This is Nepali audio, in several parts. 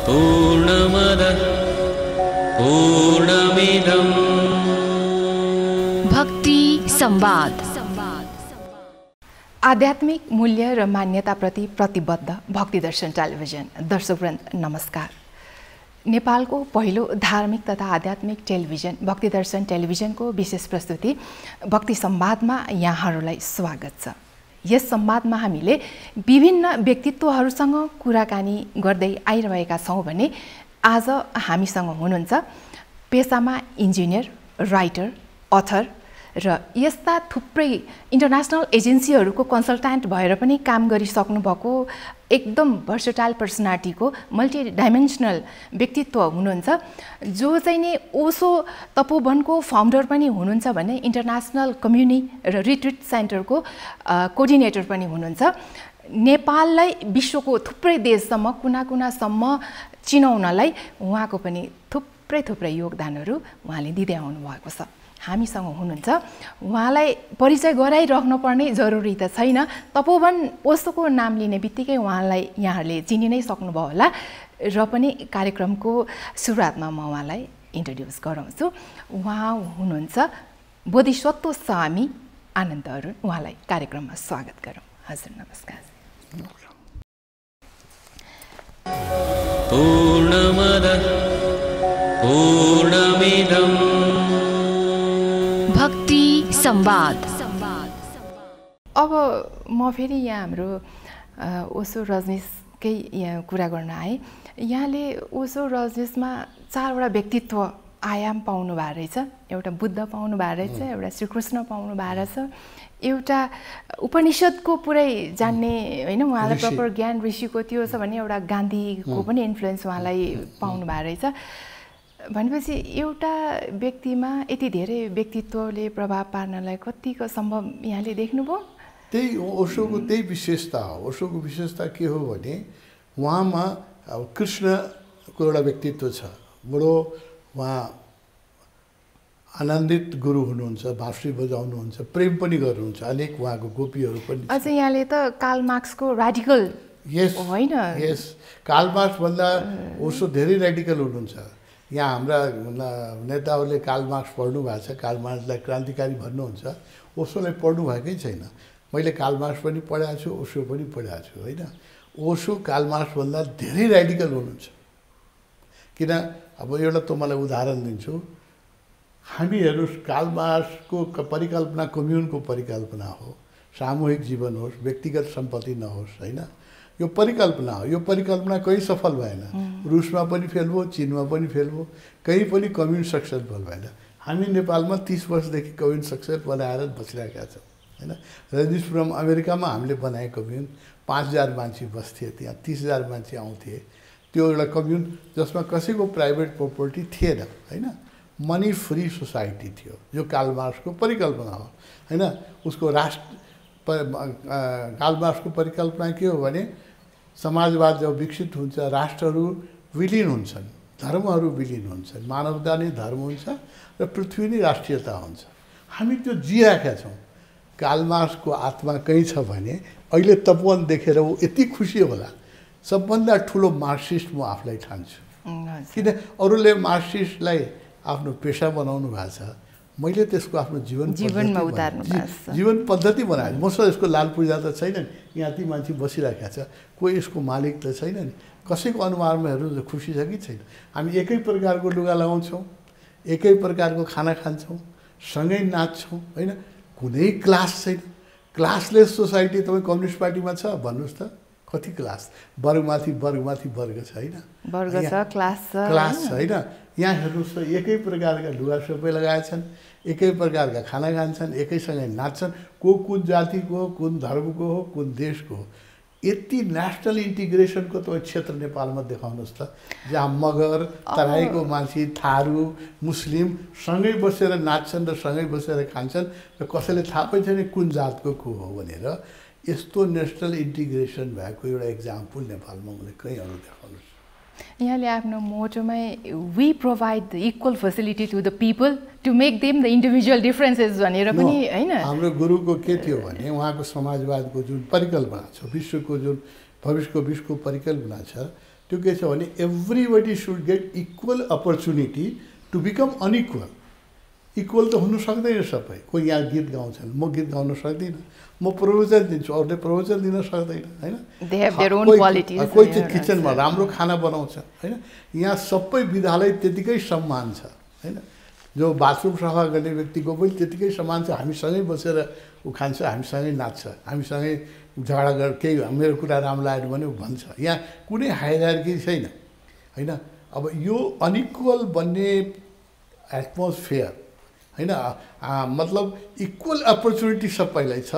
पूर्णमदः पूर्णमिदं भक्ति संवाद। आध्यात्मिक मूल्य र मान्यताप्रति प्रतिबद्ध भक्ति दर्शन टेलिभिजन दर्शकवृन्द नमस्कार। नेपालको पहिलो धार्मिक तथा आध्यात्मिक टेलिभिजन भक्ति दर्शन टेलिभिजनको विशेष प्रस्तुति भक्ति संवादमा यहाँहरूलाई स्वागत छ। यस संवादमा हामीले विभिन्न व्यक्तित्वहरूसँग कुराकानी गर्दै आइरहेका छौँ भने आज हामीसँग हुनुहुन्छ पेसामा इन्जिनियर, राइटर, अथर र यस्ता थुप्रै इन्टरनेसनल एजेन्सीहरूको कन्सल्टेन्ट भएर पनि काम गरिसक्नु भएको एकदम भर्सटाइल पर्सनालिटीको मल्टी डाइमेन्सनल व्यक्तित्व हुनुहुन्छ, जो चाहिँ नि ओसो तपोवनको फाउन्डर पनि हुनुहुन्छ भने इन्टरनेसनल कम्युनिटी र रिट्रिट सेन्टरको कोअर्डिनेटर पनि हुनुहुन्छ। नेपाललाई विश्वको थुप्रै देशसम्म कुना कुनासम्म चिनाउनलाई उहाँको पनि थुप्रै योगदानहरू उहाँले दिँदै आउनु भएको छ। हामीसँग हुनुहुन्छ, उहाँलाई परिचय गराइराख्नु पर्ने जरुरी त छैन। तपोवन पोस्टको नाम लिने बित्तिकै उहाँलाई यहाँहरूले चिनि नै सक्नुभयो होला र पनि कार्यक्रमको सुरुवातमा म उहाँलाई इन्ट्रोड्युस गराउँछु। उहाँ हुनुहुन्छ बोधिसत्व स्वामी आनन्द अरुण। उहाँलाई कार्यक्रममा स्वागत गरौँ। हजुर नमस्कार। पूर्णमदः पूर्णमिदं भक्ति संवाद। अब म फेरि यहाँ हाम्रो ओशो रजनीशकै यहाँ कुरा गर्न आएँ। यहाँले ओशो रजनीशमा चारवटा व्यक्तित्व आयाम पाउनु भएको रहेछ। एउटा बुद्ध पाउनु भएको रहेछ, एउटा श्रीकृष्ण पाउनु भएको रहेछ, एउटा उपनिषदको पुरै जान्ने होइन उहाँलाई प्रपर ज्ञान ऋषिको त्यो छ भने एउटा गान्धीको पनि इन्फ्लुएन्स उहाँलाई पाउनु भएको रहेछ। भनेपछि एउटा व्यक्तिमा यति धेरै व्यक्तित्वले प्रभाव पार्नलाई कतिको सम्भव यहाँले देख्नुभयो? त्यही ओशोको त्यही विशेषता हो। ओशोको विशेषता के हो भने उहाँमा अब कृष्णको एउटा व्यक्तित्व छ। बडो उहाँ आनन्दित गुरु हुनुहुन्छ, बाँसुरी बजाउनुहुन्छ, प्रेम पनि गर्नुहुन्छ, अनेक उहाँको गोपीहरू पनि। अझै यहाँले त कार्ल मार्क्सको राडिकल होइन? यस, कार्ल मार्क्सभन्दा ओशो धेरै रेडिकल हुनुहुन्छ। यहाँ हाम्रा नेताहरूले कार्ल मार्क्स पढ्नु भएको छ, कार्ल मार्क्सलाई क्रान्तिकारी भन्नुहुन्छ, ओशोलाई पढ्नु भएकै छैन। मैले कार्ल मार्क्स पनि पढाएको छु, ओशो पनि पढाएको छु होइन। ओशो कार्ल मार्क्सभन्दा धेरै रेडिकल हुनुहुन्छ। किन अब एउटा त मलाई उदाहरण दिन्छु। हामीहरू कार्ल मार्क्सको परिकल्पना कम्युनको परिकल्पना हो, सामूहिक जीवन होस्, व्यक्तिगत सम्पत्ति नहोस् होइन। यो परिकल्पना हो। यो परिकल्पना कहीँ सफल भएन। रुसमा पनि फेल भयो, चिनमा पनि फेल भयो, कहीँ पनि कम्युन सक्सेसफुल भएन। हामी नेपालमा 30 वर्षदेखि कम्युन सक्सेस बनाएर बसिरहेका छौँ होइन। रजनीशपुरम अमेरिकामा हामीले बनाए कम्युन, 5000 मान्छे बस्थे त्यहाँ, 30,000 मान्छे आउँथे। त्यो एउटा कम्युन जसमा कसैको प्राइभेट प्रोपर्टी थिएन होइन, मनी फ्री सोसाइटी थियो, जो कार्ल मार्क्सको परिकल्पना हो होइन। उसको कार्ल मार्क्सको परिकल्पना के हो भने समाजवाद जब विकसित हुन्छ, राष्ट्रहरू विलिन हुन्छन्, धर्महरू विलिन हुन्छन्, मानवता नै धर्म हुन्छ र पृथ्वी नै राष्ट्रियता हुन्छ। हामी त्यो जिरहेका छौँ। कार्ल मार्क्सको आत्मा कहीँ छ भने अहिले तपोवन देखेर ऊ यति खुसी होला। सबभन्दा ठुलो मार्क्सिस्ट म आफूलाई ठान्छु। किन अरूले मार्क्सिस्टलाई आफ्नो पेसा बनाउनु भएको छ, मैले त्यसको आफ्नो जीवनमा उतार्नु जीवन पद्धति बनाएँ। मसँग यसको लाल पूजा त छैन नि, यहाँ ती मान्छे बसिरहेका छ, कोही यसको मालिक त छैन नि, कसैको अनुहारमा हेर्नु खुसी छ कि छैन। हामी एकै प्रकारको लुगा लगाउँछौँ, एकै प्रकारको खाना खान्छौँ, सँगै नाच्छौँ होइन। कुनै क्लास छैन। क्लासलेस सोसाइटी तपाईँ कम्युनिस्ट पार्टीमा छ भन्नुहोस् त, कति क्लास, वर्गमाथि वर्ग छ होइन, वर्ग छ, क्लास छ होइन। यहाँ हेर्नुहोस् त, एकै प्रकारका लुगा सबै लगाएछन्, एकै प्रकारका खाना खान्छन्, एकैसँगै नाच्छन्। को कुन जातिको हो, कुन धर्मको हो, कुन देशको हो। यति नेसनल इन्टिग्रेसनको तपाईँ क्षेत्र नेपालमा देखाउनुहोस् त, जहाँ मगर, तराईको मान्छे, थारू, मुस्लिम सँगै बसेर नाच्छन् र सँगै बसेर खान्छन् र कसैले थाहा पनि छैन कुन जातको को हो भनेर। यस्तो नेसनल इन्टिग्रेसन भएको एउटा इक्जाम्पल नेपालमा मलाई कहीँ अरू देखाउनुहोस्। यहाँले आफ्नो मोटोमै we provide the equal facility to the people to make them the individual differences भनेर पनि होइन। हाम्रो गुरुको के थियो भने उहाँको समाजवादको जुन परिकल्पना छ, विश्वको जुन भविष्यको परिकल्पना छ, त्यो के छ भने everybody should get equal opportunity to become unequal. Equal त हुनु सक्दैन सबै। कोही यहाँ गीत गाउँछन्, म गीत गाउन सक्दिनँ, म प्रवचन दिन्छु, अरूले प्रवचन दिन सक्दैन, होइन? कोही चाहिँ किचनमा राम्रो खाना बनाउँछ, होइन? यहाँ सबै विधालाई त्यतिकै सम्मान छ, होइन? जो बाथरुम सफा गर्ने व्यक्तिको पनि त्यतिकै सम्मान छ। हामीसँगै बसेर ऊ खान्छ, हामीसँगै नाच्छ, हामीसँगै झगडा गर, केही मेरो कुरा राम्रो लागेन भने ऊ भन्छ। यहाँ कुनै हायरार्की छैन, होइन? अब यो अनइक्वल बन्ने एटमोस्फियर, होइन? मतलब इक्वल अपर्च्युनिटी सबैलाई छ,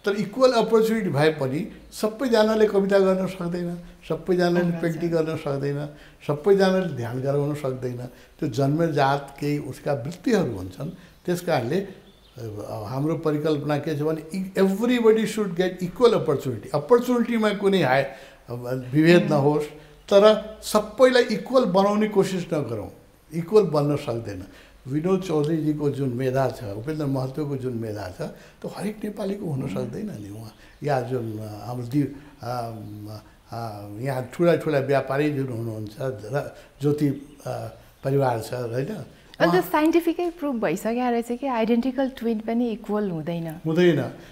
तर इक्वल अपर्च्युनिटी भए पनि सबैजनाले कविता गर्न सक्दैन, सबैजनाले पेन्टिङ गर्न सक्दैन, सबैजनाले ध्यान गराउन सक्दैन। त्यो जन्मजात केही उसका वृत्तिहरू हुन्छन्। त्यस कारणले हाम्रो परिकल्पना के छ भने everybody should get equal opportunity. अपर्च्युनिटीमा कुनै विभेद नहोस्, तर सबैलाई इक्वल बनाउने कोसिस नगरौँ। इक्वल बन्न सक्दैन। विनोद चौधरीजीको जुन मेधा छ, उपेन्द्र महतोको जुन मेधा छ, त्यो हरेक नेपालीको हुन सक्दैन नि। उहाँ या जुन हाम्रो यहाँ ठुला ठुला व्यापारी जुन हुनुहुन्छ, ज्योति परिवार छ, होइन? अन्त साइन्टिफिकै प्रुभ भइसकेको रहेछ कि आइडेन्टिकल ट्विन पनि इक्वल हुँदैन।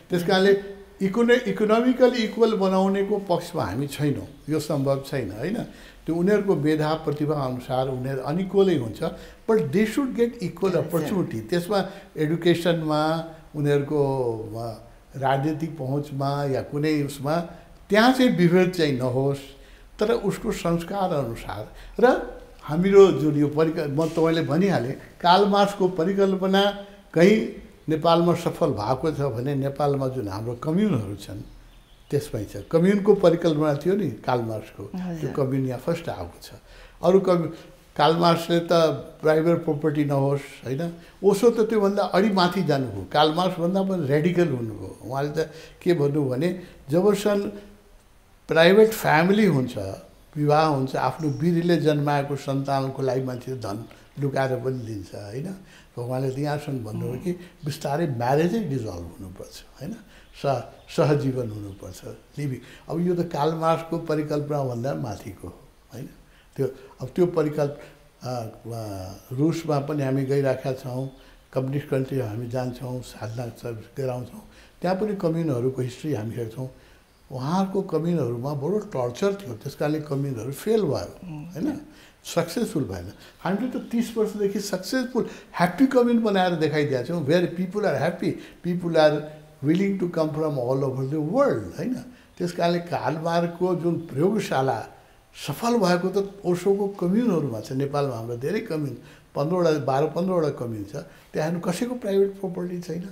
त्यस कारणले इकोनोमिकली इक्वल बनाउनेको पक्षमा हामी छैनौँ, यो सम्भव छैन, होइन? त्यो उनीहरूको मेधा प्रतिभा अनुसार उनीहरू अनइक्वलै हुन्छ, but they should get equal opportunity. त्यसमा एडुकेसनमा, उनीहरूको राजनीतिक पहुँचमा या कुनै उसमा त्यहाँ चाहिँ विभेद चाहिँ नहोस्, तर उसको संस्कार अनुसार। र हाम्रो जुन यो म तपाईँले भनिहालेँ, कार्ल मार्क्सको परिकल्पना कहीँ नेपालमा सफल भएको छ भने नेपालमा जुन हाम्रो कम्युनहरू छन् त्यसमै छ। कम्युनको परिकल्पना थियो नि कार्ल मार्क्सको, त्यो कम्युन यहाँ फर्स्ट आएको छ। अरू कार्ल मार्क्सले त प्राइभेट प्रोपर्टी नहोस्, होइन? ओसो त त्योभन्दा अलि माथि जानुभयो। कार्ल मार्क्सभन्दा पनि रेडिकल हुनुभयो। उहाँले त के भन्नु भने जबसम्म प्राइभेट फ्यामिली हुन्छ, विवाह हुन्छ, आफ्नो बिरीले जन्माएको सन्तानको लागि मान्छे धन लुकाएर पनि दिन्छ, होइन? उहाँले यहाँसम्म भन्नुभयो कि बिस्तारै म्यारेजै डिजल्भ हुनुपर्छ, होइन? सहजीवन हुनुपर्छ, लिभिङ। अब यो त कार्ल मार्क्सको परिकल्पनाभन्दा माथिको हो, होइन? त्यो रुसमा पनि हामी गइरहेका छौँ, कम्युनिस्ट कन्ट्री हामी जान्छौँ, साधना गराउँछौँ, त्यहाँ पनि कम्युनहरूको हिस्ट्री हामी हेर्छौँ। उहाँहरूको कम्युनहरूमा बडो टर्चर थियो, त्यस कारणले कम्युनहरू फेल भयो, होइन? सक्सेसफुल भएन। हामीले त 30 वर्षदेखि सक्सेसफुल ह्याप्पी कम्युन बनाएर देखाइदिएका छौँ, where people are happy, people are willing to come from all over the world, होइन? त्यस कारणले कार्ल मार्क्सको जुन प्रयोगशाला सफल भएको त ओसोको कम्युनहरूमा छ। नेपालमा हाम्रो धेरै कम्युन, 12-15वटा कम्युन छ, त्यहाँ कसैको प्राइभेट प्रोपर्टी छैन।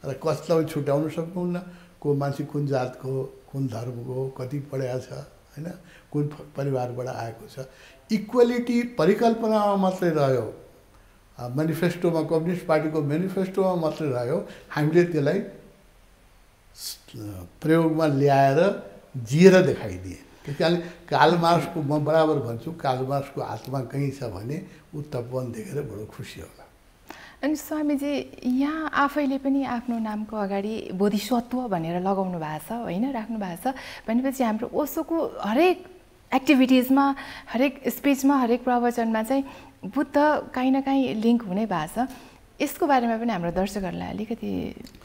र कसलाई छुट्याउन सक्नुहुन्न, को मान्छे कुन जातको, कुन धर्मको, कति पढाएको छ, होइन? कुन परिवारबाट आएको छ। इक्वालिटी परिकल्पनामा मात्रै रह्यो, मेनिफेस्टोमा, कम्युनिस्ट पार्टीको मेनिफेस्टोमा मात्रै रह्यो। हामीले त्यसलाई प्रयोगमा ल्याएर जिएर देखाइदिए। त्यस कारणले कार्ल मार्क्सको म बराबर भन्छु, कार्ल मार्क्सको आत्मा कहीँ छ भने ऊ तपवन देखेर बडो खुसी होला। अनि स्वामीजी, यहाँ आफैले पनि आफ्नो नामको अगाडि बोधिसत्व भनेर लगाउनु भएको छ, होइन? राख्नु भएको छ भनेपछि हाम्रो ओसोको हरेक एक्टिभिटिजमा, हरेक स्पिचमा, हरेक प्रवचनमा चाहिँ बुद्ध काहीँ न काहीँ लिङ्क हुने भएको छ। यसको बारेमा पनि हाम्रो दर्शकहरूलाई अलिकति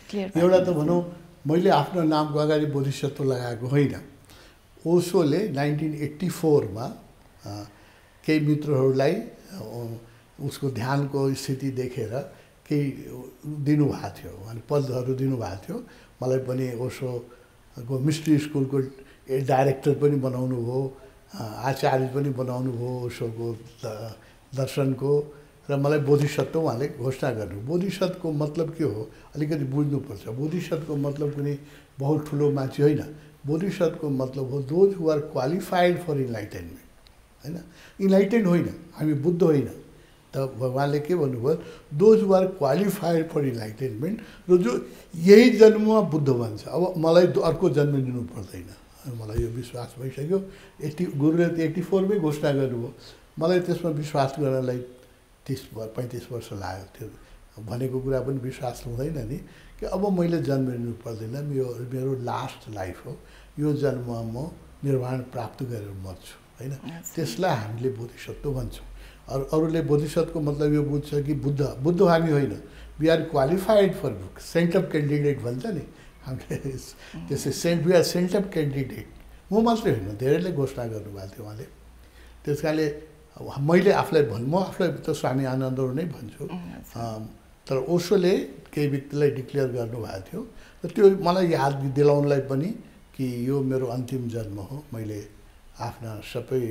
क्लियर। एउटा त भनौँ, मैले आफ्नो नामको अगाडि बोधिसत्व लगाएको होइन। ओसोले 1984मा केही मित्रहरूलाई उसको ध्यानको स्थिति देखेर केही दिनुभएको थियो, अनि पदहरू दिनुभएको थियो। मलाई पनि ओसोको मिस्ट्री स्कुलको डाइरेक्टर पनि बनाउनु भयो, आचार्य पनि बनाउनु भयो ओसोको दर्शनको, र मलाई बोधिसत्व उहाँले घोषणा गर्नु। बोधिसत्वको मतलब के हो अलिकति बुझ्नुपर्छ। बोधिसत्वको मतलब कुनै बहुत ठुलो मान्छे होइन। बोधिसत्वको मतलब हो those who are qualified for enlightenment, होइन? इन्लाइटेन होइन, हामी बुद्ध होइन। त भगवान्ले के भन्नुभयो, those who are qualified for enlightenment, र जो यही जन्ममा बुद्ध बन्छ। अब मलाई अर्को जन्म दिनु पर्दैन, मलाई यो विश्वास भइसक्यो। गुरुले त 84मै घोषणा गर्नुभयो। मलाई त्यसमा विश्वास गर्नलाई 30-35 वर्ष लाग्यो। त्यो भनेको कुरा पनि विश्वास हुँदैन नि, कि अब मैले जन्म लिनु पर्दैन, मेरो लास्ट लाइफ हो, यो जन्ममा म निर्वाण प्राप्त गरेर मर्छु, होइन। त्यसलाई हामीले बोधिसत्व भन्छौँ। अरूले बोधिसत्वको मतलब यो बुझ्छ कि बुद्ध हामी होइन, we are qualified for sent up candidate भन्छ नि हामीले, त्यसै we are sent up candidate. म मात्रै होइन, धेरैले घोषणा गर्नुभएको थियो उहाँले। त्यस कारणले मैले आफूलाई म आफूलाई त स्वामी आनन्दहरू नै भन्छु, तर ओशोले केही व्यक्तिलाई डिक्लेयर गर्नुभएको थियो र त्यो मलाई याद दिलाउनलाई पनि कि यो मेरो अन्तिम जन्म हो, मैले आफ्ना सबै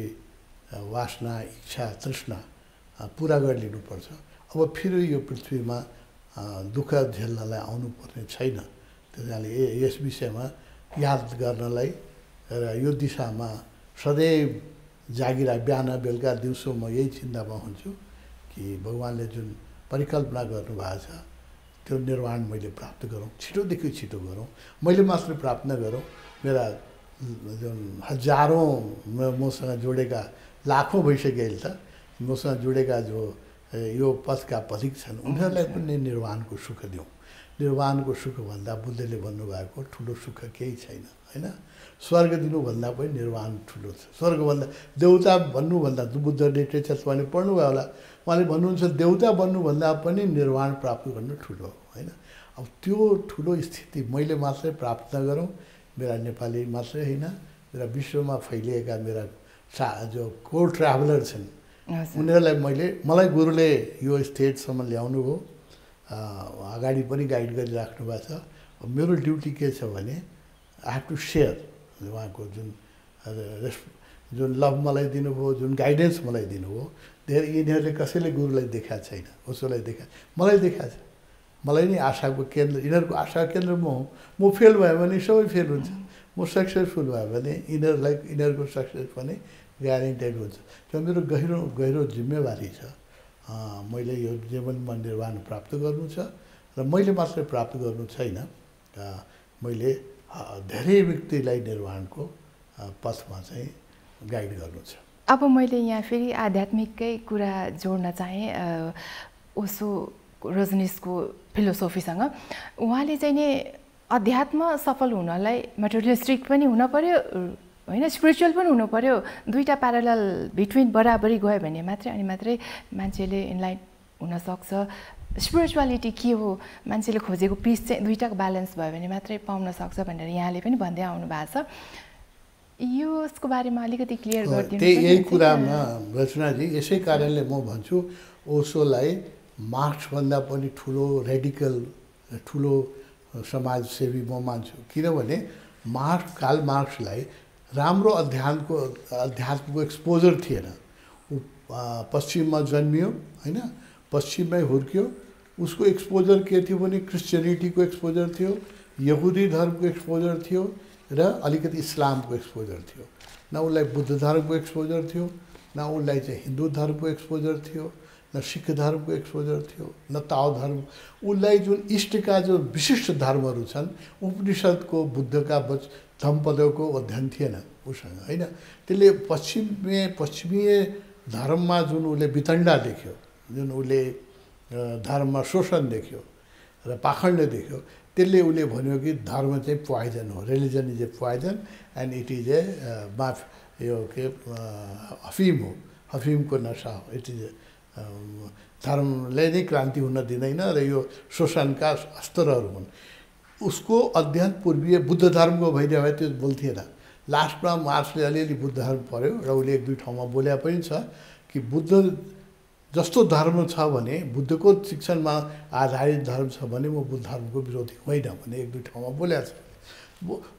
वासना इच्छा तृष्णा पुरा गरिलिनुपर्छ। अब फेरि यो पृथ्वीमा दुःख झेल्नलाई आउनुपर्ने छैन। त्यस कारणले यस विषयमा याद गर्नलाई र यो दिशामा सदैव जागिरा, बिहान बेलुका दिउँसो म यही चिन्तामा हुन्छु कि भगवान्ले जुन परिकल्पना गर्नुभएको छ त्यो निर्वाण मैले प्राप्त गरौँ, छिटोदेखि छिटो गरौँ। मैले मात्र प्राप्त नगरौँ, मेरा जुन हजारौँ मसँग जोडेका लाखौँ भइसक्यो अहिले त मसँग जोडेका जो यो पथका पथिक छन् उनीहरूलाई पनि निर्वाणको सुख दिउँ। निर्वाणको सुखभन्दा बुद्धले भन्नुभएको ठुलो सुख केही छैन, होइन। स्वर्ग दिनुभन्दा पनि निर्वाण ठुलो छ। स्वर्गभन्दा देउता भन्नुभन्दा बुद्धले टेचस्वाले पढ्नुभयो होला, उहाँले भन्नुहुन्छ देउता बन्नुभन्दा पनि निर्वाण प्राप्त गर्नु ठुलो हो, होइन। अब त्यो ठुलो स्थिति मैले मात्रै प्राप्त नगरौँ, मेरा नेपाली मात्रै होइन, मेरा विश्वमा फैलिएका मेरा जो को ट्राभलर छन् उनीहरूलाई मलाई गुरुले यो स्टेजसम्म ल्याउनु भयो, अगाडि पनि गाइड गरिराख्नु भएको छ। मेरो ड्युटी के छ भने आई हेभ टु सेयर उहाँको जुन लभ मलाई दिनुभयो, जुन गाइडेन्स मलाई दिनुभयो। धेरै यिनीहरूले कसैले गुरुलाई देखाएको छैन, उसोलाई मलाई देखाएको छ। मलाई नै आशाको केन्द्र, यिनीहरूको आशाको केन्द्र म हुँ। म फेल भयो भने सबै फेल हुन्छ, म सक्सेसफुल भयो भने यिनीहरूको सक्सेस पनि ग्यारेन्टेड हुन्छ। त्यो मेरो गहिरो जिम्मेवारी छ। मैले यो जीवनमा निर्वाण प्राप्त गर्नु छ र मैले मात्रै प्राप्त गर्नु छैन, मैले धेरै व्यक्तिलाई निर्वाणको पथमा चाहिँ गाइड गर्नु छ। अब मैले यहाँ फेरि आध्यात्मिकै कुरा जोड्न चाहेँ ओशो रजनीशको फिलोसोफीसँग। उहाँले चाहिँ नि अध्यात्म सफल हुनलाई मटेरियलिस्टिक पनि हुन पर्यो, होइन, स्पिरिचुअल पनि हुनु पर्यो। दुईवटा प्यारलल बिट्विन बराबरी गयो भने अनि मात्रै मान्छेले इनलाइट हुनसक्छ। स्पिरिचुअलिटी के हो, मान्छेले खोजेको पिस चाहिँ दुईवटाको ब्यालेन्स भयो भने मात्रै पाउन सक्छ भनेर यहाँले पनि भन्दै आउनु भएको छ। यसको बारेमा अलिकति क्लियर गरिदिनु। यही कुरामा रचनाजी, यसै कारणले म भन्छु ओशोलाई मार्क्सभन्दा पनि ठुलो रेडिकल, ठुलो समाजसेवी म मान्छु। किनभने कार्ल मार्क्सलाई राम्रो अध्यात्मको एक्सपोजर थिएन। ऊ पश्चिममा जन्मियो, होइन, पश्चिममै हुर्कियो। उसको एक्सपोजर के थियो भने क्रिस्चियनिटीको एक्सपोजर थियो, यहुदी धर्मको एक्सपोजर थियो र अलिकति इस्लामको एक्सपोजर थियो। न उसलाई बुद्ध धर्मको एक्सपोजर थियो, न उसलाई चाहिँ हिन्दू धर्मको एक्सपोजर थियो, न सिख धर्मको एक्सपोजर थियो, न ताओ धर्म। उसलाई जुन इष्टका जो विशिष्ट धर्महरू छन्, उपनिषदको बुद्धका धम्मपदको अध्ययन थिएन उसँग, होइन। त्यसले पश्चिमीय धर्ममा जुन उसले वितण्डा देख्यो, जुन उसले धर्ममा शोषण देख्यो र पाखण्ड देख्यो, त्यसले उसले भन्यो कि धर्म चाहिँ पोइजन हो, religion is a poison and it is a यो के अफिम हो, अफिमको नसा हो। इट इज धर्मले नै क्रान्ति हुन दिँदैन र यो शोषणका अस्त्रहरू हुन्। उसको अध्ययन पूर्वीय बुद्ध धर्मको भइदियो भए त्यो बोल्थेन। लास्टमा मार्क्सले अलिअलि बुद्ध धर्म पढ्यो र उसले एक दुई ठाउँमा बोले पनि छ कि बुद्ध जस्तो धर्म छ भने, बुद्धको शिक्षणमा आधारित धर्म छ भने म बुद्ध धर्मको विरोधी होइन भने एक दुई ठाउँमा बोलेको छ।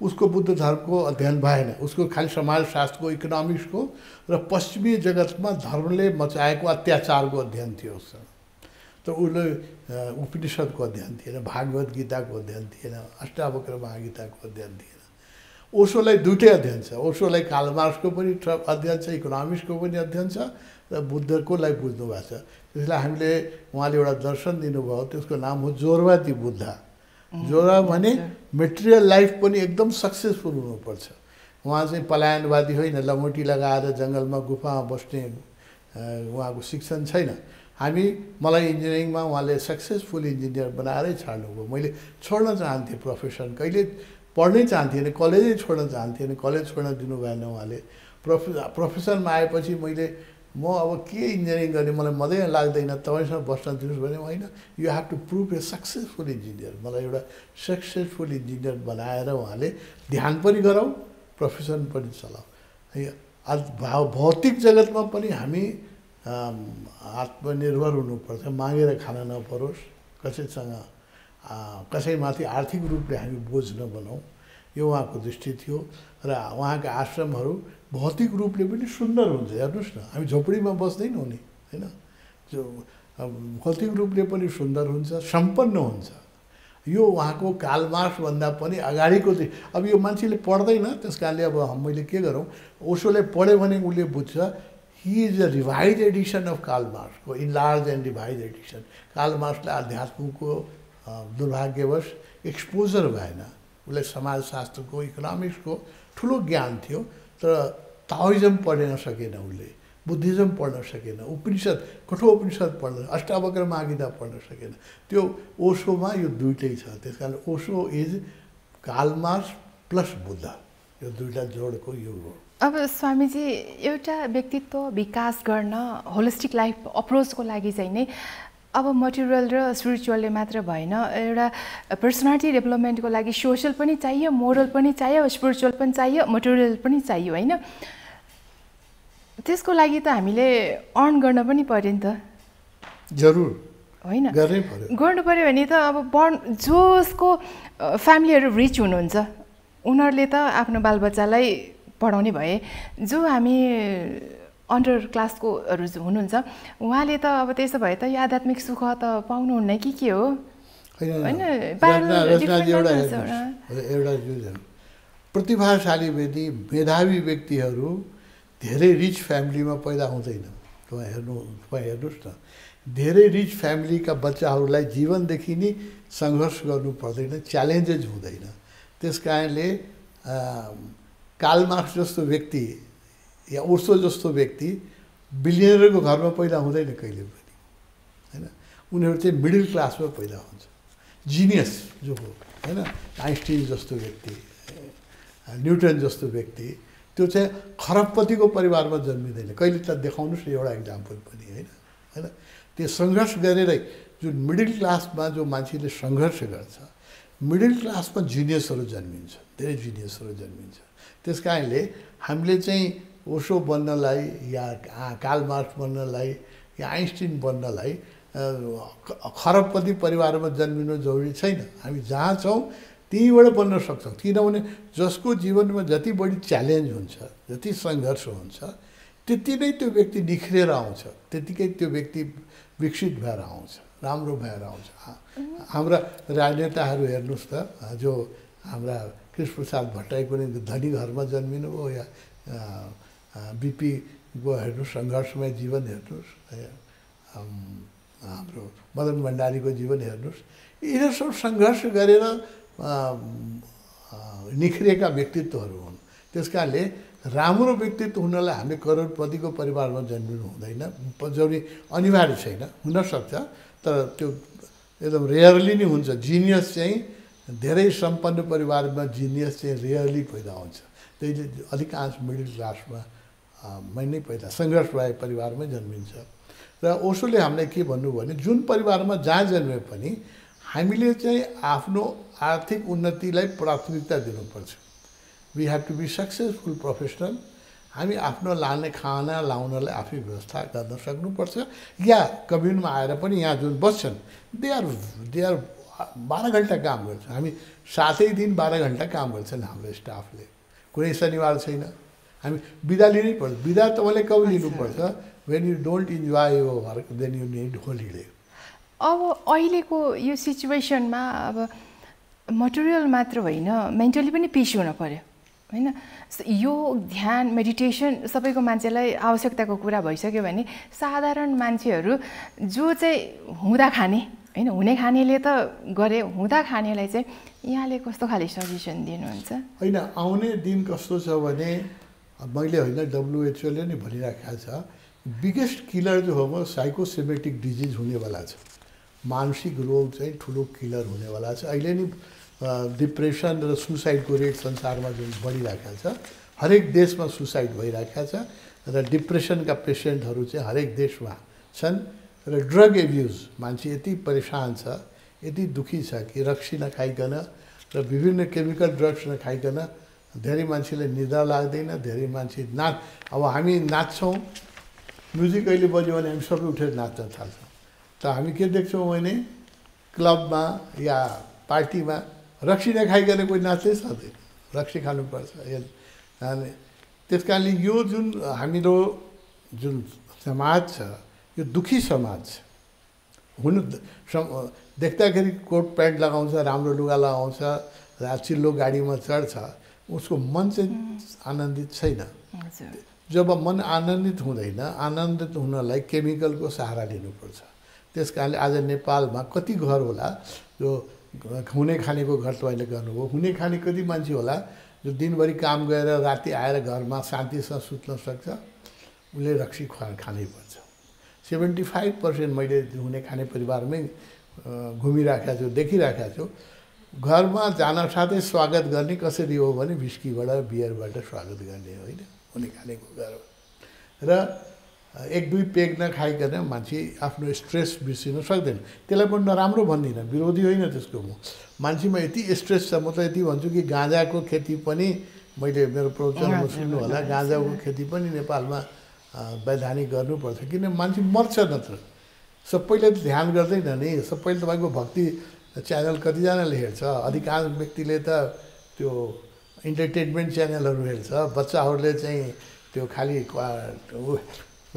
उसको बुद्ध धर्मको अध्ययन भएन, उसको खालि समाजशास्त्रको, इकोनोमिक्सको र पश्चिमी जगतमा धर्मले मचाएको अत्याचारको अध्ययन थियो उसँग। त उसले उपनिषदको अध्ययन थिएन, भागवत गीताको अध्ययन थिएन, अष्टावक्र महागीताको अध्ययन थिएन। ओशोलाई दुइटै अध्ययन छ। ओशोलाई कार्ल मार्क्सको पनि अध्ययन छ, इकोनोमिक्सको पनि अध्ययन छ र बुद्धकोलाई बुझ्नु भएको छ। त्यसलाई हामीले उहाँले एउटा दर्शन दिनुभयो, त्यसको नाम हो जोरवादी बुद्ध। जोरा भने मेटेरियल लाइफ पनि एकदम सक्सेसफुल हुनुपर्छ। उहाँ चाहिँ पलायनवादी होइन, लङ्गोटी लगाएर जङ्गलमा गुफामा बस्ने उहाँको शिक्षण छैन। मलाई इन्जिनियरिङमा उहाँले सक्सेसफुल इन्जिनियर बनाएरै छाड्नुभयो। मैले छोड्न चाहन्थेँ प्रोफेसन, कहिले पढ्नै चाहन्थेँ, कलेजै छोड्न चाहन्थेँ, कलेज छोड्न दिनु भएन उहाँले। प्रोफेसनमा आएपछि म अब के इन्जिनियरिङ गर्ने मलाई मजै लाग्दैन, तपाईँसँग बस्न दिनुहोस् भने होइन, you have to prove a successful engineer. मलाई एउटा सक्सेसफुल इन्जिनियर बनाएर उहाँले ध्यान पनि गराउँ, प्रोफेसन पनि चलाऊ। भौतिक जगतमा पनि हामी आत्मनिर्भर हुनुपर्छ, मागेर खान नपरोस्, कसैमाथि आर्थिक रूपले हामी बोझ नबनाउँ। यो उहाँको दृष्टि थियो र उहाँका आश्रमहरू भौतिक रूपले पनि सुन्दर हुन्छ। हेर्नुहोस् न, हामी झोपडीमा बस्दैनौँ नि, होइन, जो भौतिक रूपले पनि सुन्दर हुन्छ, सम्पन्न हुन्छ। यो उहाँको कार्ल मार्क्सभन्दा पनि अगाडिको अब यो मान्छेले पढ्दैन, त्यस कारणले अब मैले के गरौँ, ओशोले पढ्यो भने उसले बुझ्छ he is a revise edition of Karl मार्क्सको, enlarge and revise edition. Karl मार्क्सलाई अध्यात्मको दुर्भाग्यवश एक्सपोजर भएन, उसलाई समाजशास्त्रको इकोनोमिक्सको ठुलो ज्ञान थियो, तर ताओइजम पढ्न सकेन, उसले बुद्धिज्म पढ्न सकेन, उपनिषद कठोपनिषद पढ्न, अष्टावक्र मागिदा पढ्न सकेन। त्यो ओशोमा यो दुइटै छ। त्यस कारण Osho is Karl Marx plus Buddha, यो दुईवटा जोडको यो हो। अब स्वामीजी, एउटा व्यक्तित्व विकास गर्न होलिस्टिक लाइफ अप्रोचको लागि चाहिँ नै अब मटेरियल र स्पिरिचुअलले मात्र भएन, एउटा पर्सनालिटी डेभलपमेन्टको लागि सोसल पनि चाहियो, मोरल पनि चाहियो, स्पिरिचुअल पनि चाहियो, मटेरियल पनि चाहियो, होइन? त्यसको लागि त हामीले अर्न गर्न पनि पर्यो नि त। जरुर होइन, गर्नु पर्यो भने त अब जसको फ्यामिलीहरू रिच हुनुहुन्छ उनीहरूले त आफ्नो बालबच्चालाई पढाउने भए, जो हामी अन्डर क्लासकोहरू हुनुहुन्छ उहाँले त अब त्यसो भए त यो आध्यात्मिक सुख त पाउनुहुन्न कि के हो, होइन? एउटा प्रतिभाशाली व्यक्ति, मेधावी व्यक्तिहरू धेरै रिच फ्यामिलीमा पैदा हुँदैन। तपाईँ हेर्नुहोस् न, धेरै रिच फ्यामिलीका बच्चाहरूलाई जीवनदेखि नै सङ्घर्ष गर्नु पर्दैन, च्यालेन्जेस हुँदैन। त्यस कारणले कार्ल मार्क्स जस्तो व्यक्ति या ओशो जस्तो व्यक्ति बिलियनरको घरमा पैदा हुँदैन कहिले पनि, होइन? उनीहरू चाहिँ मिडल क्लासमा पैदा हुन्छ। जिनियस जो हो, होइन, आइन्स्टाइन जस्तो व्यक्ति, न्युटन जस्तो व्यक्ति, त्यो चाहिँ खरबपतिको परिवारमा जन्मिँदैन कहिले। त देखाउनुहोस् न एउटा इक्जाम्पल पनि, होइन? त्यो सङ्घर्ष गरेरै जुन मिडल क्लासमा जो मान्छेले सङ्घर्ष गर्छ, मिडल क्लासमा जिनियसहरू जन्मिन्छ, धेरै जिनियसहरू जन्मिन्छ। त्यस कारणले हामीले चाहिँ ओशो बन्नलाई या कार्ल मार्क्स बन्नलाई या आइन्स्टाइन बन्नलाई खरबपति परिवारमा जन्मिनु जरुरी छैन। हामी जहाँ छौँ त्यहीँबाट बन्न सक्छौँ, किनभने जसको जीवनमा जति बढी च्यालेन्ज हुन्छ, जति सङ्घर्ष हुन्छ, त्यति नै त्यो व्यक्ति निखरेर आउँछ, त्यतिकै त्यो व्यक्ति विकसित भएर आउँछ, राम्रो भएर आउँछ। हाम्रा राजनेताहरू हेर्नुहोस् त, जो हाम्रा कृष्णप्रसाद भट्टराईको नि धनी घरमा जन्मिनु हो, या बिपीको हेर्नुहोस् सङ्घर्षमय जीवन हेर्नुहोस्, हाम्रो मदन भण्डारीको जीवन हेर्नुहोस्, यिनीहरू सब सङ्घर्ष गरेर निखरेका व्यक्तित्वहरू हुन्। त्यस कारणले राम्रो व्यक्तित्व हुनलाई हामीले करोडपतिको परिवारमा जन्मिनु हुँदैन, जरुरी अनिवार्य छैन, हुनसक्छ, तर त्यो एकदम रेयरली नै हुन्छ। जिनियस चाहिँ धेरै सम्पन्न परिवारमा जिनियस चाहिँ रेयरली पैदा हुन्छ, त्यसले अधिकांश मिडल क्लासमा नै पैदा सङ्घर्ष भए परिवारमै जन्मिन्छ। र ओशोले हामीलाई के भन्नुभयो भने, जुन परिवारमा जहाँ जन्मे पनि हामीले चाहिँ आफ्नो आर्थिक उन्नतिलाई प्राथमिकता दिनुपर्छ। We have to be successful professional. हामी आफ्नो लाने खाना लाउनलाई आफै व्यवस्था गर्न सक्नुपर्छ। या कम्युनमा आएर पनि यहाँ जुन बस्छन् दे आर 12 घन्टा काम गर्छ। हामी 7 दिन 12 घन्टा काम गर्छन् हाम्रो स्टाफले, कुनै शनिबार छैन। हामी बिदा लिनै पर्छ। बिदा तपाईँले कब लिनुपर्छ? When you don't enjoy your work then you need holiday. अब अहिलेको यो सिचुएसनमा अब मटेरियल मात्र होइन, मेन्टली पनि पिस हुन पर्यो, होइन? यो ध्यान मेडिटेसन सबैको मान्छेलाई आवश्यकताको कुरा भइसक्यो भने साधारण मान्छेहरू जो चाहिँ हुँदा खाने, होइन, हुने खानेले त गरे, हुँदा खानेलाई चाहिँ यहाँले कस्तो खाले सजेसन दिनुहुन्छ? होइन, आउने दिन कस्तो छ भने मैले होइन WHO ले नै भनिराखेको छ, बिगेस्ट किलर जो हो साइकोसेमेटिक डिजिज हुनेवाला छ। मानसिक रोग चाहिँ ठुलो किलर हुनेवाला छ। अहिले नि डिप्रेसन र सुसाइडको रेट संसारमा जुन बढिरहेको छ, हरेक देशमा सुसाइड भइरहेको छ र डिप्रेसनका पेसेन्टहरू चाहिँ हरेक देशमा छन् र ड्रग एब्युज मान्छे यति परेशान छ यति दुखी छ कि रक्सी नखाइकन र विभिन्न केमिकल ड्रग्स नखाइकन धेरै मान्छेलाई निद्रा लाग्दैन धेरै मान्छे अब हामी नाच्छौँ म्युजिक अहिले बज्यो भने हामी सबै उठेर नाच्न थाल्छौँ त हामी के देख्छौँ भने क्लबमा या पार्टीमा रक्सी नखाइकन कोही नाच्दै सक्दैन रक्सी खानुपर्छ अनि त्यस कारणले यो जुन हाम्रो जुन समाज छ यो दुखी समाज छ हुनु देख्दाखेरि कोट प्यान्ट लगाउँछ राम्रो लुगा लगाउँछ चिल्लो गाडीमा चढ्छ उसको मन चाहिँ आनन्दित छैन जब मन आनन्दित हुँदैन आनन्दित हुनलाई केमिकलको सहारा लिनुपर्छ त्यस कारणले आज नेपालमा कति घर होला जो हुने खानेको घर तपाईँले गर्नुभयो हुने खाने कति मान्छे होला जो दिनभरि काम गरेर राति आएर घरमा शान्तिसँग सुत्न सक्छ उसले रक्सी खानै पर्छ 75% मैले हुने खाने परिवारमै घुमिराखेको छु देखिराखेको छु घरमा जान साथै स्वागत गर्ने कसरी हो भने विस्कीबाट बियरबाट स्वागत गर्ने होइन हुने खानेको घरमा र एक दुई पेग नखाइकन मान्छे आफ्नो स्ट्रेस बिर्सिन सक्दैन त्यसलाई पनि नराम्रो भन्दिनँ विरोधी होइन त्यसको म मान्छेमा यति स्ट्रेस छ म त यति भन्छु कि गाँजाको खेती पनि मैले मेरो प्रवचनमा सुन्नु होला गाँजाको खेती पनि नेपालमा वैधानिक गर्नुपर्छ किन मान्छे मर्छ नत्र सबैले ध्यान गर्दैन नि सबैले तपाईँको भक्ति च्यानल कतिजनाले हेर्छ अधिकांश व्यक्तिले त त्यो इन्टरटेनमेन्ट च्यानलहरू हेर्छ बच्चाहरूले चाहिँ त्यो खालि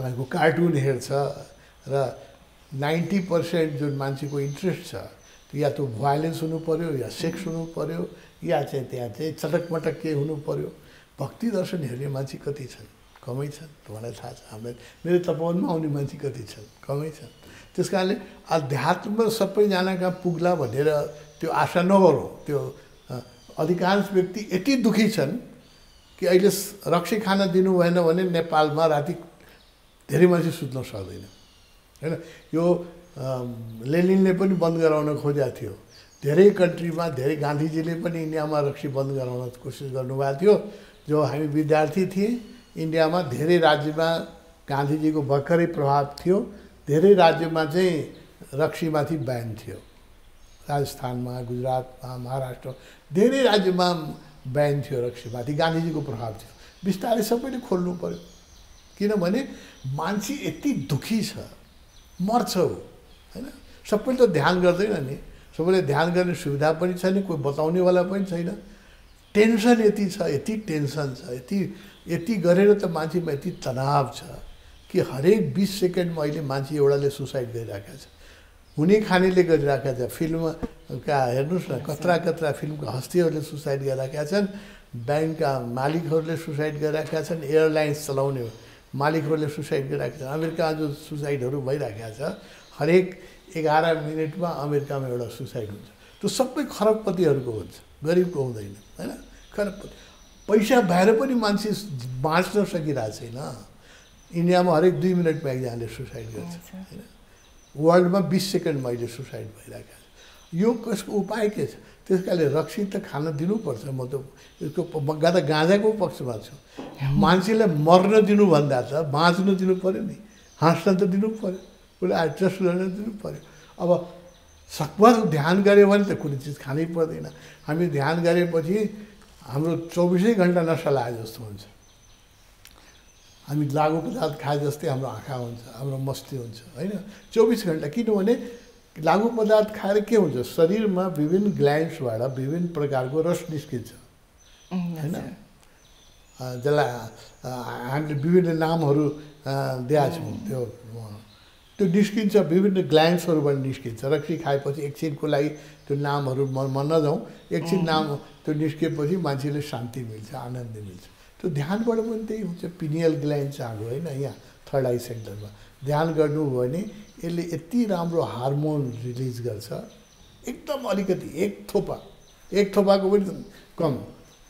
तपाईँको कार्टुन हेर्छ र 90% जुन मान्छेको इन्ट्रेस्ट छ या त भाइलेन्स हुनु पऱ्यो या सेक्स हुनु पऱ्यो या चाहिँ त्यहाँ चाहिँ चटकमटक के हुनु पऱ्यो भक्ति दर्शन हेर्ने मान्छे कति छन् कमै छन् मलाई थाहा छ हाम्रो मेरो तपोवनमा आउने मान्छे कति छन् कमै छन् त्यस कारणले अध्यात्म सबैजना कहाँ पुग्ला भनेर त्यो आशा नगरौँ त्यो अधिकांश व्यक्ति यति दुखी छन् कि अहिले रक्सी खान दिनु भएन भने नेपालमा राति धेरै मान्छे सुत्न सक्दैन हैन यो लेनिनले पनि बन्द गराउन खोजेको थियो धेरै कन्ट्रीमा धेरै गान्धीजीले पनि इन्डियामा रक्सी बन्द गराउन कोसिस गर्नुभएको थियो जो हामी विद्यार्थी थिए इन्डियामा धेरै राज्यमा गान्धीजीको भर्खरै प्रभाव थियो धेरै राज्यमा चाहिँ रक्सीमाथि ब्यान थियो राजस्थानमा गुजरातमा महाराष्ट्र धेरै राज्यमा ब्यान थियो रक्सीमाथि गान्धीजीको प्रभाव थियो बिस्तारै सबैले खोल्नु पर्यो किनभने मान्छे यति दुखी छ मर्छ हैन सबैले त ध्यान गर्दैन नि सबैले ध्यान गर्ने सुविधा पनि छैन कोही बताउनेवाला पनि छैन टेन्सन यति छ यति टेन्सन छ यति गरेर त मान्छेमा यति तनाव छ कि हरेक 20 सेकेन्डमा अहिले मान्छे एउटाले सुसाइड गरिरहेको छ हुने खानेले गरिरहेका छ फिल्मका हेर्नुहोस् न कत्रा कत्रा फिल्मका हस्तीहरूले सुसाइड गरिरहेका छन् ब्याङ्कका मालिकहरूले सुसाइड गरिरहेका छन् एयरलाइन्स चलाउने मालिकहरूले सुसाइड गरिरहेका छन् अमेरिकामा जो सुसाइडहरू भइरहेका छ हरेक 11 मिनटमा अमेरिकामा एउटा सुसाइड हुन्छ त्यो सबै खरबपतिहरूको हुन्छ गरिबको हुँदैन हैन खरबपति पैसा भएर पनि मान्छे बाँच्न सकिरहेको छैन इन्डियामा हरेक 2 मिनटमा एकजनाले सुसाइड गर्छ हैन वर्ल्डमा 20 सेकेन्डमा अहिले सुसाइड भइरहेको छ यो कसको उपाय के छ त्यस कारणले रक्सी त खान दिनुपर्छ म त यसको गाँजाको पक्षमा छु मान्छेलाई मर्न दिनुभन्दा त बाँच्न दिनु पऱ्यो नि हाँस्न त दिनु पऱ्यो उसले एडजस्ट गर्न दिनु पऱ्यो अब सकभर ध्यान गऱ्यो भने त कुनै चिज खानै पर्दैन हामी ध्यान गरेपछि हाम्रो 24 घन्टा नसा लागे जस्तो हुन्छ हामी लागु पदार्थ खाए जस्तै हाम्रो आँखा हुन्छ हाम्रो मस्ती हुन्छ हैन 24 घन्टा किनभने लागु पदार्थ खाएर के हुन्छ शरीरमा विभिन्न ग्ल्यान्ड्सबाट विभिन्न प्रकारको रस निस्किन्छ हैन जसलाई हामीले विभिन्न नामहरू दिएका छौँ त्यो निस्किन्छ विभिन्न ग्ल्यान्ड्सहरूबाट निस्किन्छ रक्सी खाएपछि एकछिनको लागि त्यो नामहरू म नजाउँ एकछिन नाम त्यो निस्किएपछि मान्छेले शान्ति मिल्छ आनन्द मिल्छ त्यो ध्यानबाट पनि त्यही हुन्छ पिनियल ग्ल्यान्ड छ हाम्रो होइन यहाँ थर्ड आई सेन्टरमा ध्यान गर्नु हो भने यसले यति राम्रो हार्मोन रिलिज गर्छ एकदम अलिकति एक थोपाको पनि कम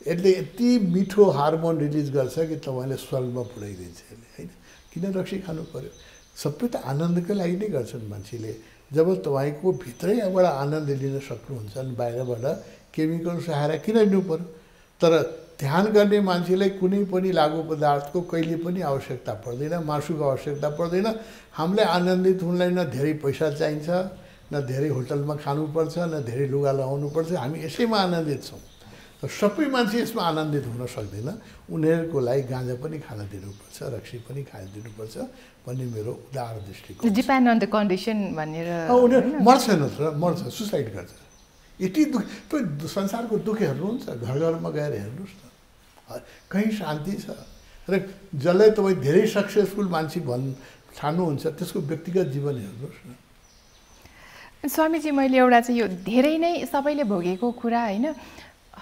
यसले यति मिठो हार्मोन रिलिज गर्छ कि तपाईँले स्वर्गमा पुर्याइदिन्छ यसले होइन किन रक्सी खानु पर्यो सबै त आनन्दकै लागि नै गर्छन् मान्छेले जब तपाईँको भित्रैबाट आनन्द लिन सक्नुहुन्छ अनि बाहिरबाट केमिकल सहारा किन लिनु पर्यो तर ध्यान गर्ने मान्छेलाई कुनै पनि लागु पदार्थको कहिले पनि आवश्यकता पर्दैन, मासुको आवश्यकता पर्दैन। हामीलाई आनन्दित हुनलाई न धेरै पैसा चाहिन्छ, न धेरै होटलमा खानुपर्छ, न धेरै लुगा लगाउनुपर्छ। हामी यसैमा आनन्दित छौँ। तर सबै मान्छे यसमा आनन्दित हुन सक्दैन। उनीहरूको लागि गाँजा पनि खान दिनुपर्छ, रक्सी पनि खान दिनुपर्छ भन्ने मेरो उदार दृष्टिकोण। डिपेन्ड अन द कन्डिसन भनेर उनीहरू मर्छ नत्र मर्छ, सुसाइड गर्छ। यति दुःख त्यो संसारको दुःख हेर्नुहुन्छ, घर घरमा गएर हेर्नुहोस् न, कहीँ शान्ति छ। र जसलाई तपाईँ धेरै सक्सेसफुल मान्छे ठान्नुहुन्छ त्यसको व्यक्तिगत जीवन हेर्नुहोस् न। स्वामीजी, मैले एउटा चाहिँ यो धेरै नै सबैले भोगेको कुरा होइन,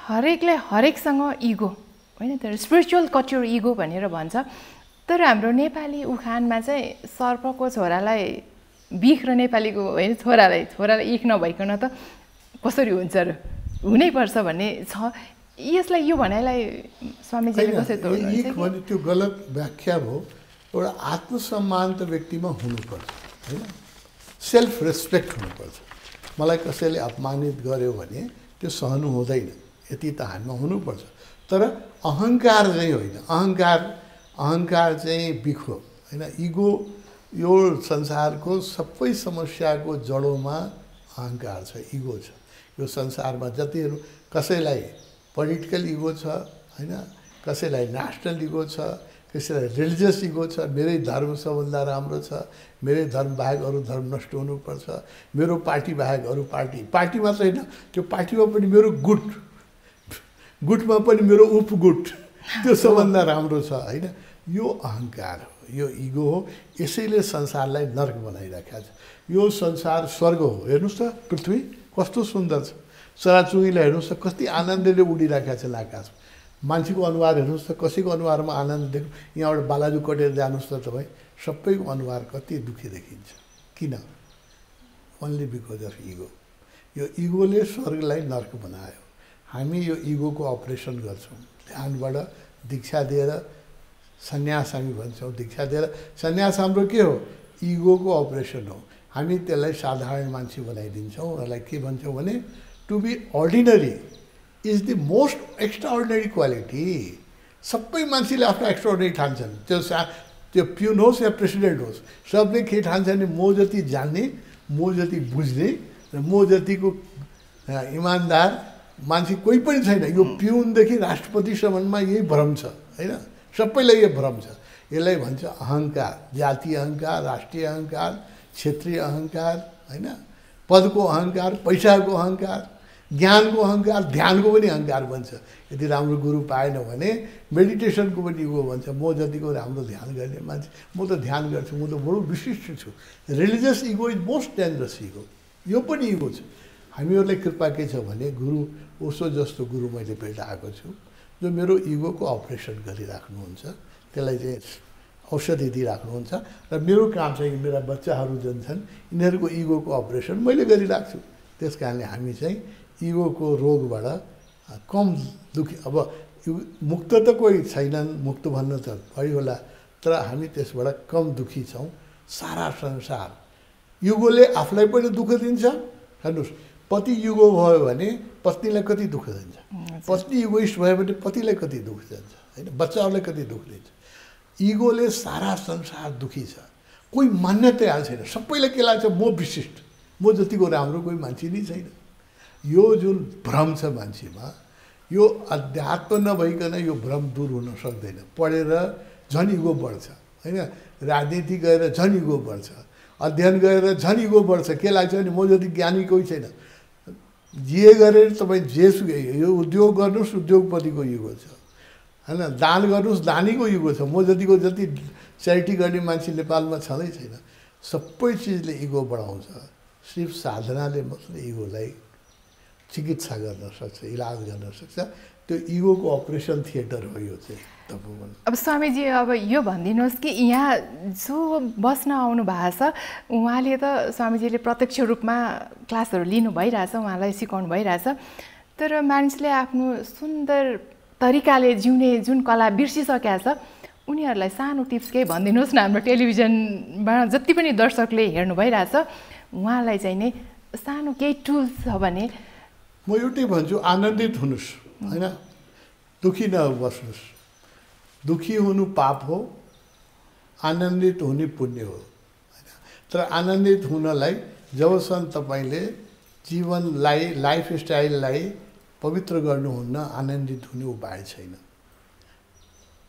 हरेकलाई हरेकसँग इगो होइन, तर स्पिरिचुअल कच्योर इगो भनेर भन्छ। तर हाम्रो नेपाली उखानमा चाहिँ सर्पको छोरालाई बिख र नेपालीको होइन छोरालाई इख नभइकन त कसरी हुन्छ र, हुनैपर्छ भन्ने छ। यसलाई यो भनाइलाई स्वामीजीले कसरी तोड्नुहुन्छ? भने त्यो गलत व्याख्या भयो। एउटा आत्मसम्मान त व्यक्तिमा हुनुपर्छ होइन, सेल्फ रेस्पेक्ट हुनुपर्छ। मलाई कसैले अपमानित गर्यो भने त्यो सहनु हुँदैन, यति त हामीमा हुनुपर्छ। तर अहङ्कार चाहिँ होइन, अहङ्कार चाहिँ बिख हो होइन। इगो यो संसारको सबै समस्याको जडोमा अहङ्कार छ, इगो छ। यो संसारमा जतिहरू कसैलाई पोलिटिकल इगो छ होइन, कसैलाई नेसनल इगो छ, कसैलाई रिलिजियस इगो छ। मेरै धर्म सबभन्दा राम्रो छ, मेरै धर्म बाहेक अरू धर्म नष्ट हुनुपर्छ, मेरो पार्टी बाहेक अरू पार्टी मात्र होइन, त्यो पार्टीमा पनि मेरो गुटमा पनि मेरो उपगुट त्यो सबभन्दा राम्रो छ होइन। यो अहङ्कार हो, यो इगो हो। यसैले संसारलाई नर्क बनाइराखेको छ। यो संसार स्वर्ग हो। हेर्नुहोस् त, पृथ्वी कस्तो सुन्दर छ। चराचुरुङ्गीलाई हेर्नुहोस् त, कति आनन्दले उडिराखेको छ आकाशमा। मान्छेको अनुहार हेर्नुहोस् त, कसैको अनुहारमा आनन्द देख्नु। यहाँबाट बालाजु कटेर जानुहोस् त तपाईँ, सबैको अनुहार कति दुःखी देखिन्छ। किन? Only because of ego. यो इगोले स्वर्गलाई नर्क बनायो। हामी यो इगोको अपरेसन गर्छौँ। ध्यानबाट दीक्षा दिएर सन्यास हामी भन्छौँ। दीक्षा दिएर सन्यास हाम्रो के हो? इगोको अपरेसन हो। हामी त्यसलाई साधारण मान्छे बनाइदिन्छौँ। उनीहरूलाई के भन्छौँ भने to be ordinary is the most extraordinary quality. सबै मान्छेले आफ्नो एक्स्ट्राअर्डिनरी ठान्छन्। त्यो पिउन होस् या प्रेसिडेन्ट होस्, सबले के ठान्छ भने म जति जान्ने, म जति बुझ्ने र म जतिको इमान्दार मान्छे कोही पनि छैन। यो पिउनदेखि राष्ट्रपतिसम्ममा यही भ्रम छ होइन, सबैलाई यो भ्रम छ। यसलाई भन्छ अहङ्कार। जातीय अहङ्कार, राष्ट्रिय अहङ्कार, क्षेत्रीय अहङ्कार होइन, पदको अहङ्कार, पैसाको अहङ्कार, ज्ञानको अहङ्कार, ध्यानको पनि अहङ्कार भन्छ। यदि राम्रो गुरु पाएन भने मेडिटेसनको पनि इगो भन्छ। म जतिको राम्रो ध्यान गर्ने मान्छे, म त ध्यान गर्छु, म त बडो विशिष्ट छु। Religious ego is most dangerous ego. यो पनि इगो छ। हामीहरूलाई कृपा के छ भने गुरु ओसो जस्तो गुरु मैले भेटाएको छु, जो मेरो इगोको अपरेसन गरिराख्नुहुन्छ। त्यसलाई चाहिँ औषधि दिइराख्नुहुन्छ। र मेरो काम चाहिँ मेरा बच्चाहरू जुन छन् यिनीहरूको इगोको अपरेसन मैले गरिराख्छु। त्यस कारणले हामी चाहिँ इगोको रोगबाट कम दुःखी, अब मुक्त त कोही छैनन्, मुक्त भन्न त भइ होला, तर हामी त्यसबाट कम दुःखी छौँ। सारा संसार युगोले आफूलाई पनि दुःख दिन्छ। हेर्नुहोस्, पति युगो भयो भने पत्नीलाई कति दुःख दिन्छ, पत्नी इगोइस्ट भयो भने पतिलाई कति दुःख दिन्छ होइन, बच्चाहरूलाई कति दुःख दिन्छ। इगोले सारा संसार दुःखी छ। कोही मान्यता छैन। सबैलाई के लाग्छ? म विशिष्ट, म जतिको राम्रो कोही मान्छे नै छैन। यो जुन भ्रम छ मान्छेमा, यो अध्यात्म नभइकन यो भ्रम दूर हुन सक्दैन। पढेर झन् इगो बढ्छ होइन, राजनीति गएर झन् इगो बढ्छ, अध्ययन गरेर झन् इगो बढ्छ। के लाग्छ भने म जति ज्ञानी कोही छैन। जे गरेर तपाईँ जेसुकै यो उद्योग गर्नुहोस्, उद्योगपतिको इगो छ होइन, दान गर्नुहोस्, दानीको इगो छ। म जतिको जति च्यारिटी गर्ने मान्छे नेपालमा छँदै छैन। सबै चिजले इगो बढाउँछ। सिर्फ साधनाले मात्रै इगोलाई चिकित्सा गर्न सक्छ, इलाज गर्न सक्छ। त्यो इगोको अपरेसन थिएटर हो यो चाहिँ। अब स्वामीजी, अब यो भनिदिनुहोस् कि यहाँ जो बस्न आउनु भएको छ उहाँले त स्वामीजीले प्रत्यक्ष रूपमा क्लासहरू लिनु भइरहेछ, उहाँलाई सिकाउनु भइरहेछ, तर मानिसले आफ्नो सुन्दर तरिकाले जिउने जुन कला बिर्सिसकेका छ, उनीहरूलाई सानो टिप्स केही भनिदिनुहोस् न। हाम्रो टेलिभिजनमा जति पनि दर्शकले हेर्नु भइरहेछ उहाँलाई चाहिँ नि सानो केही टुल्स छ भने। म एउटै भन्छु, आनन्दित हुनुहोस् होइन। दुखी नबस्नुहोस्। दुखी हुनु पाप हो, आनन्दित हुने पुण्य हो। तर आनन्दित हुनलाई जबसम्म तपाईँले जीवनलाई, लाइफस्टाइललाई पवित्र गर्नुहुन्न, आनन्दित हुने उपाय छैन।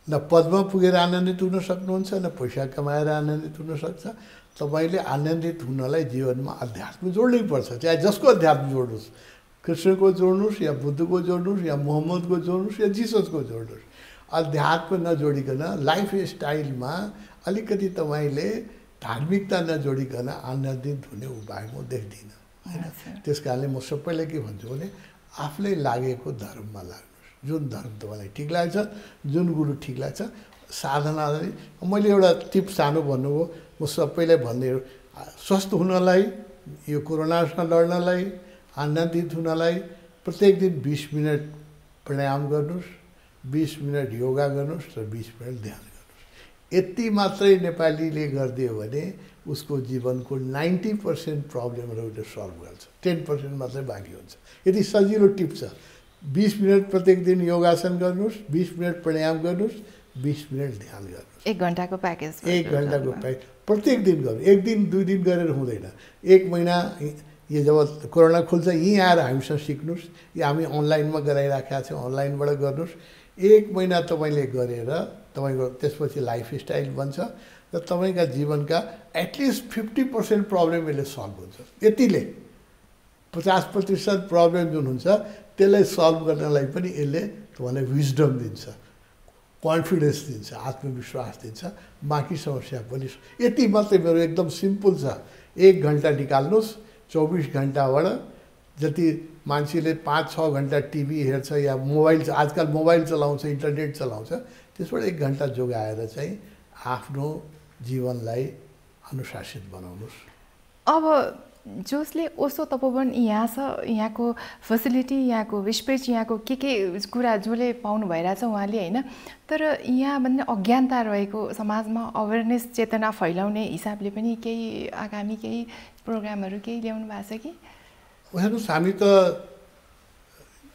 न पदमा पुगेर आनन्दित हुन सक्नुहुन्छ, न पैसा कमाएर आनन्दित हुन सक्छ। तपाईँले आनन्दित हुनलाई जीवनमा अध्यात्म जोड्नै पर्छ। चाहे जसको अध्यात्म जोड्नुहोस्, कृष्णको जोड्नुहोस् या बुद्धको जोड्नुहोस् या मोहम्मदको जोड्नुहोस् या जिससको जोड्नुहोस्, अध्यात्म नजोडिकन लाइफ स्टाइलमा अलिकति तपाईँले धार्मिकता नजोडिकन आनन्दित हुने उपाय म देख्दिनँ होइन। त्यस कारणले म सबैलाई के भन्छु भने आफूलाई लागेको धर्ममा लाग्नुहोस्। जुन धर्म तपाईँलाई ठिक लाग्छ, जुन गुरु ठिक लाग्छ, साधनालाई मैले एउटा टिप सानो भन्नुभयो, म सबैलाई भन्दै स्वस्थ हुनलाई, यो कोरोनासँग लड्नलाई, आनन्दित हुनलाई प्रत्येक दिन 20 मिनट प्राणायाम गर्नुहोस्, 20 मिनट योगा गर्नुहोस् र 20 मिनट ध्यान गर्नुहोस्। यति मात्रै नेपालीले गरिदियो भने उसको जीवनको 90% प्रब्लमहरू उसले सल्भ गर्छ, 10% मात्रै बाँकी हुन्छ। यति सजिलो टिप छ। 20 मिनट प्रत्येक दिन योगासन गर्नुहोस्, 20 मिनट प्राणायाम गर्नुहोस्, 20 मिनट ध्यान गर्नुहोस्। 1 घन्टाको प्याकेज, 1 घन्टाको प्याकेज प्रत्येक दिन गर्नु। 1 दिन 2 दिन गरेर हुँदैन। 1 महिना यो जब कोरोना खुल्छ यहीँ आएर हामीसँग सिक्नुहोस्, या हामी अनलाइनमा गराइराखेका छौँ, अनलाइनबाट गर्नुहोस्। 1 महिना तपाईँले गरेर तपाईँको त्यसपछि लाइफस्टाइल बन्छ र तपाईँका जीवनका एटलिस्ट 50% प्रब्लम यसले सल्भ हुन्छ। यतिले 50% प्रब्लम जुन हुन्छ त्यसलाई सल्भ गर्नलाई पनि यसले तपाईँलाई विजडम दिन्छ, कन्फिडेन्स दिन्छ, आत्मविश्वास दिन्छ। बाँकी समस्या पनि यति मात्रै मेरो एकदम सिम्पल छ। 1 घन्टा निकाल्नुहोस्, 24 घन्टाबाट जति मान्छेले 5-6 घन्टा टिभी हेर्छ या मोबाइल, आजकल मोबाइल चलाउँछ, इन्टरनेट चलाउँछ, त्यसबाट 1 घन्टा जोगाएर चाहिँ आफ्नो जीवनलाई अनुशासित बनाउनुहोस्। अब जसले ओसो तपोवन यहाँ छ, यहाँको फेसिलिटी, यहाँको स्पेस, यहाँको के कुरा जसले पाउनु भइरहेछ उहाँले होइन, तर यहाँ भन्ने अज्ञानता रहेको समाजमा अवेरनेस चेतना फैलाउने हिसाबले पनि केही आगामी केही प्रोग्रामहरू केही ल्याउनु भएको छ कि? हेर्नुहोस्, हामी त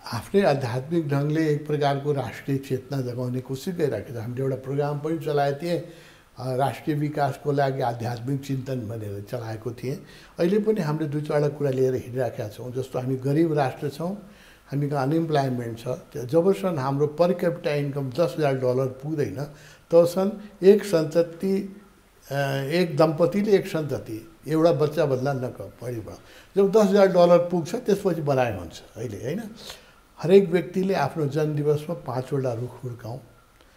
आफ्नै आध्यात्मिक ढङ्गले एक प्रकारको राष्ट्रिय चेतना जगाउने कोसिस गरिराखेको छ। हामीले एउटा प्रोग्राम पनि चलाएको थिएँ, राष्ट्रिय विकासको लागि आध्यात्मिक चिन्तन भनेर चलाएको थिएँ। अहिले पनि हामीले 2-4 कुरा लिएर हिँडिराखेका छौँ। जस्तो हामी गरिब राष्ट्र छौँ, हामीको अनइम्प्लोइमेन्ट छ। जबसम्म हाम्रो पर क्यापिटा इन्कम $10,000 पुग्दैन तबसम्म एक दम्पतिले एक सन्तति, एउटा बच्चाभन्दा नकम परिवार, जब $10,000 पुग्छ त्यसपछि बनाइ हुन्छ। अहिले होइन, हरेक व्यक्तिले आफ्नो जन्मदिवसमा 5 वटा रुख हुर्काउँ।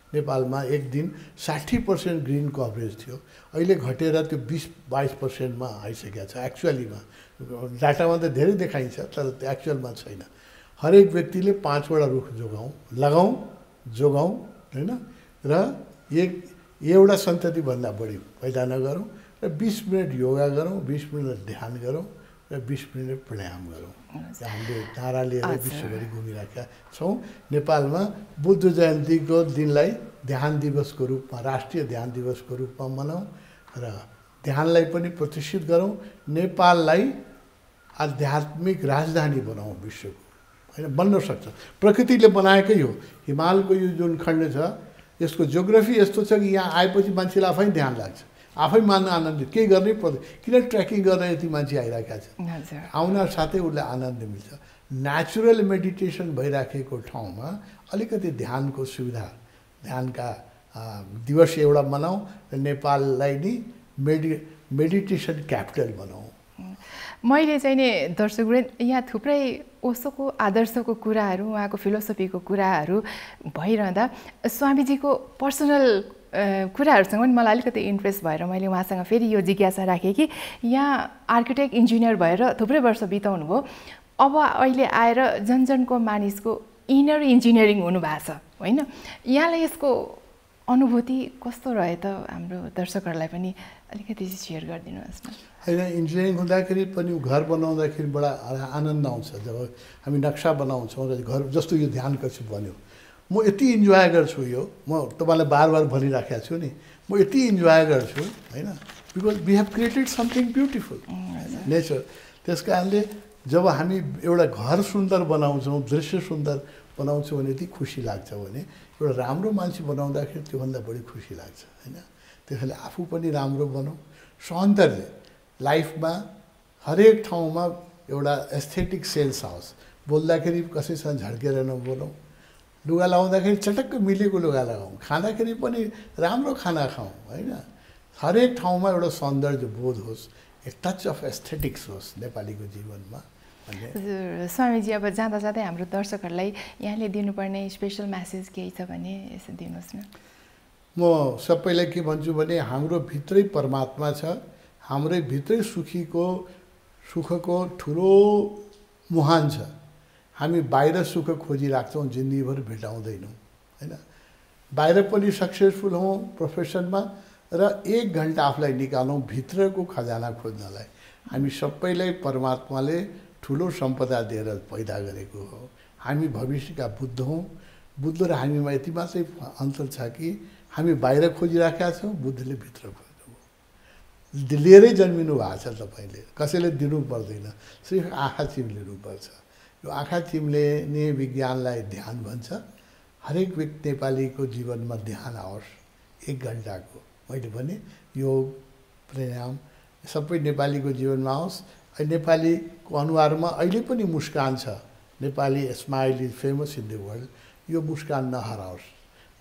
नेपालमा एक दिन 60% ग्रिन कभरेज थियो, अहिले घटेर त्यो 20-22%मा आइसकेको छ। एक्चुअलीमा डाटामा त धेरै देखाइन्छ, तर त्यो एक्चुअलमा छैन। हरेक व्यक्तिले 5 वटा रुख जोगाउँ होइन, र एउटा सन्ततिभन्दा बढी पैदा नगरौँ, र 20 मिनट योगा गरौँ, 20 मिनट ध्यान गरौँ, र 20 मिनट प्राणायाम गरौँ। हामीले नारा लिएर विश्वभरि घुमिरहेका छौँ। नेपालमा बुद्ध जयन्तीको दिनलाई ध्यान दिवसको रूपमा, राष्ट्रिय ध्यान दिवसको रूपमा मनाउँ र ध्यानलाई पनि प्रतिष्ठित गरौँ। नेपाललाई आध्यात्मिक राजधानी बनाउँ विश्वको, होइन, बन्न सक्छ। प्रकृतिले बनाएकै हो। हिमालको यो जुन खण्ड छ, यसको जियोग्राफी यस्तो छ कि यहाँ आएपछि मान्छेलाई आफै ध्यान लाग्छ, आफै मान्न आनन्दित, केही गर्नै पर्दैन। किन ट्रेकिङ गर्न यति मान्छे आइरहेका छन्? आउन साथै उसलाई आनन्द मिल्छ। नेचुरल मेडिटेसन भइराखेको ठाउँमा अलिकति ध्यानको सुविधा, ध्यानका दिवस एउटा मनाउँ र नेपाललाई नि मेडिटेसन क्यापिटल बनाउँ। मैले चाहिँ नि दर्शकवृन्द यहाँ थुप्रै ओसोको आदर्शको कुराहरू, उहाँको फिलोसफीको कुराहरू भइरहँदा स्वामीजीको पर्सनल कुराहरूसँग पनि मलाई अलिकति इन्ट्रेस्ट भएर मैले उहाँसँग फेरि यो जिज्ञासा राखेँ कि यहाँ आर्किटेक्ट इन्जिनियर भएर थुप्रै वर्ष बिताउनु भयो, अब अहिले आएर जनजनको मानिसको इनर इन्जिनियरिङ हुनुभएको छ होइन, यहाँलाई यसको अनुभूति कस्तो रह्यो त? हाम्रो दर्शकहरूलाई पनि अलिकति सेयर गरिदिनुहोस् न। होइन, इन्जिनियरिङ हुँदाखेरि पनि घर बनाउँदाखेरि बडा आनन्द आउँछ। जब हामी नक्सा बनाउँछौँ र घर जस्तो यो ध्यान कक्षी बन्यो, म यति इन्जोय गर्छु। यो म तपाईँलाई बार भनिराखेको छु नि, म यति इन्जोय गर्छु होइन, because we have created something beautiful nature. त्यस कारणले जब हामी एउटा घर सुन्दर बनाउँछौँ, दृश्य सुन्दर बनाउँछु भने यति खुसी लाग्छ भने एउटा राम्रो मान्छे बनाउँदाखेरि त्योभन्दा बढी खुसी लाग्छ होइन। त्यसैले आफू पनि राम्रो बनाऊ। सौन्दर्य लाइफमा हरेक ठाउँमा एउटा एस्थेटिक सेन्स आओस्। बोल्दाखेरि कसैसँग झड्केर नबोलौँ, लुगा लाउँदाखेरि चटक्क मिलेको लुगा लगाऊँ, खाँदाखेरि पनि राम्रो खाना खाऊँ होइन। हरेक ठाउँमा एउटा सौन्दर्य बोध होस्, ए टच अफ एस्थेटिक्स होस् नेपालीको जीवनमा भन्ने। स्वामीजी, अब जाँदा जाँदै हाम्रो दर्शकहरूलाई यहाँले दिनुपर्ने स्पेसल म्यासेज केही छ भने यसो दिनुहोस् न। म सबैलाई के भन्छु भने हाम्रो भित्रै परमात्मा छ, हाम्रै भित्रै सुखको ठुलो मुहान छ। हामी बाहिर सुख खोजिराख्छौँ, जिन्दगीभर भेटाउँदैनौँ होइन। बाहिर पनि सक्सेसफुल हौँ प्रोफेसनमा र 1 घन्टा आफूलाई निकालौँ भित्रको खजाना खोज्नलाई। हामी सबैलाई परमात्माले ठुलो सम्पदा दिएर पैदा गरेको हो। हामी भविष्यका बुद्ध हौँ। बुद्ध र हामीमा यति मात्रै अन्तर छ कि हामी बाहिर खोजिराखेका छौँ, बुद्धले भित्र खोज्नु। लिएरै जन्मिनु भएको छ तपाईँले, कसैले दिनु पर्दैन, सिर्फ आँखा चिम्लिनुपर्छ। यो आँखा चिम्लिने विज्ञानलाई ध्यान भन्छ। हरेक व्यक्ति नेपालीको जीवनमा ध्यान आओस् 1 घन्टाको। मैले भने योग प्राणायाम सबै नेपालीको जीवनमा आओस्। नेपालीको अनुहारमा अहिले पनि मुस्कान छ। Nepali smile is famous in the world. यो मुस्कान नहराओस्।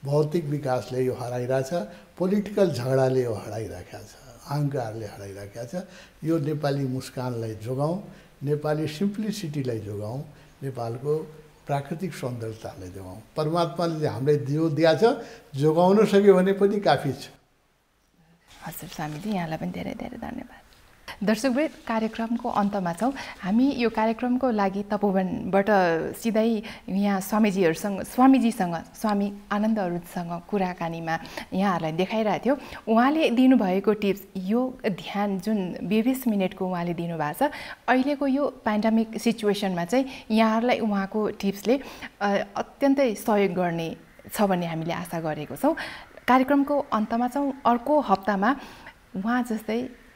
भौतिक विकासले यो हराइरहेछ, पोलिटिकल झगडाले यो हराइराखेको छ, अहङ्कारले हराइराखेको छ। यो नेपाली मुस्कानलाई जोगाउँ, नेपाली सिम्प्लिसिटीलाई जोगाउँ, नेपालको प्राकृतिक सौन्दर्यतालाई जोगाउँ। परमात्माले हामीलाई दिया छ, जोगाउन सक्यो भने पनि काफी छ। हजुर स्वामीजी, यहाँलाई पनि धेरै धेरै धन्यवाद। दर्शकवृन्द, कार्यक्रमको अन्तमा छौँ हामी। यो कार्यक्रमको लागि तपोवनबाट सिधै यहाँ स्वामीजीसँग स्वामी आनन्द अरुणसँग कुराकानीमा यहाँहरूलाई देखाइरहेको थियो। उहाँले दिनुभएको टिप्स, यो ध्यान जुन 20 मिनटको उहाँले दिनुभएको छ, अहिलेको यो पेन्डेमिक सिचुएसनमा चाहिँ यहाँहरूलाई उहाँको टिप्सले अत्यन्तै सहयोग गर्ने छ भन्ने हामीले आशा गरेको छौँ। कार्यक्रमको अन्तमा छौँ। अर्को हप्तामा उहाँ जस्तै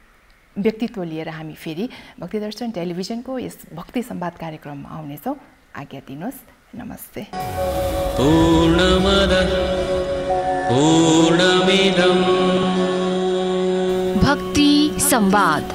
व्यक्तित्व लिएर हामी फेरि भक्तिदर्शन टेलिभिजनको यस भक्ति संवाद कार्यक्रममा आउनेछौँ। आज्ञा दिनुहोस्। नमस्ते। भक्ति संवाद।